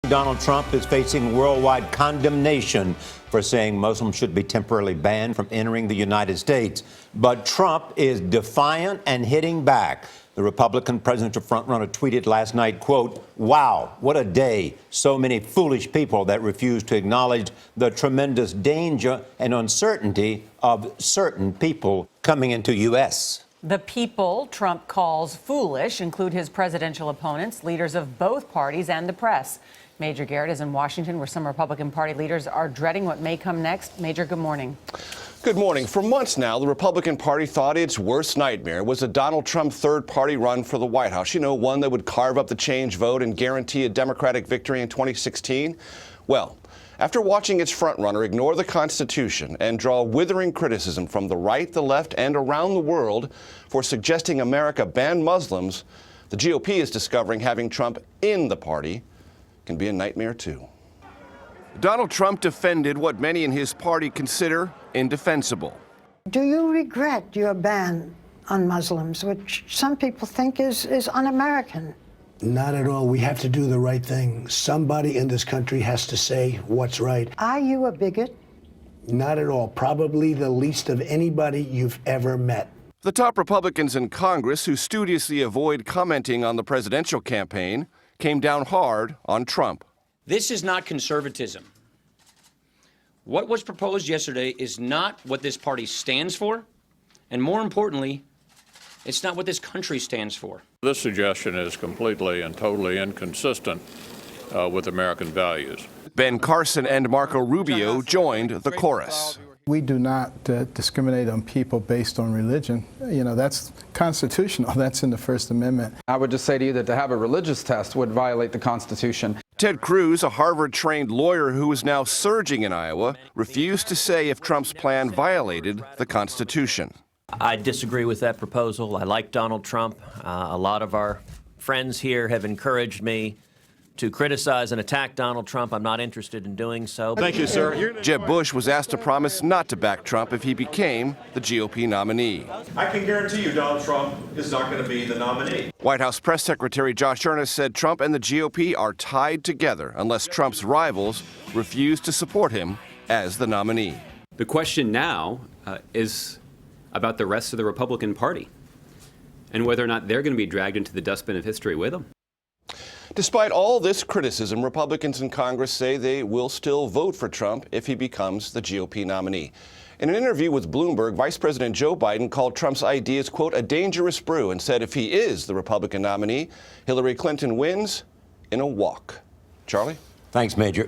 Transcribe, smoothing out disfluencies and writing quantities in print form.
Donald Trump is facing worldwide condemnation for saying Muslims should be temporarily banned from entering the United States. But Trump is defiant and hitting back. The Republican presidential frontrunner tweeted last night, quote, "Wow, what a day. So many foolish people that refuse to acknowledge the tremendous danger and uncertainty of certain people coming into U.S." The people Trump calls foolish include his presidential opponents, leaders of both parties, and the press. Major Garrett is in Washington, where some Republican Party leaders are dreading what may come next. Major, good morning. Good morning. For months now, the Republican Party thought its worst nightmare was a Donald Trump third-party run for the White House. You know, one that would carve up the change vote and guarantee a Democratic victory in 2016. Well, after watching its frontrunner ignore the Constitution and draw withering criticism from the right, the left, and around the world for suggesting America ban Muslims, the GOP is discovering having Trump in the party can be a nightmare, too. Donald Trump defended what many in his party consider indefensible. Do you regret your ban on Muslims, which some people think is un-American? Not at all. We have to do the right thing. Somebody in this country has to say what's right. Are you a bigot? Not at all. Probably the least of anybody you've ever met. The top Republicans in Congress, who studiously avoid commenting on the presidential campaign, came down hard on Trump. This is not conservatism. What was proposed yesterday is not what this party stands for, and more importantly, it's not what this country stands for. This suggestion is completely and totally inconsistent with American values. Ben Carson and Marco Rubio joined the chorus. We do not discriminate on people based on religion. You know, that's constitutional. That's in the First Amendment. I would just say to you that to have a religious test would violate the Constitution. Ted Cruz, a Harvard-trained lawyer who is now surging in Iowa, refused to say if Trump's plan violated the Constitution. I disagree with that proposal. I like Donald Trump. A lot of our friends here have encouraged me to criticize and attack Donald Trump. I'm not interested in doing so. Thank you, sir. Jeb Bush was asked to promise not to back Trump if he became the GOP nominee. I can guarantee you Donald Trump is not going to be the nominee. White House Press Secretary Josh Earnest said Trump and the GOP are tied together unless Trump's rivals refuse to support him as the nominee. The question now is about the rest of the Republican Party and whether or not they're going to be dragged into the dustbin of history with them. Despite all this criticism, Republicans in Congress say they will still vote for Trump if he becomes the GOP nominee. In an interview with Bloomberg, Vice President Joe Biden called Trump's ideas, quote, a dangerous brew, and said if he is the Republican nominee, Hillary Clinton wins in a walk. Charlie? Thanks, Major.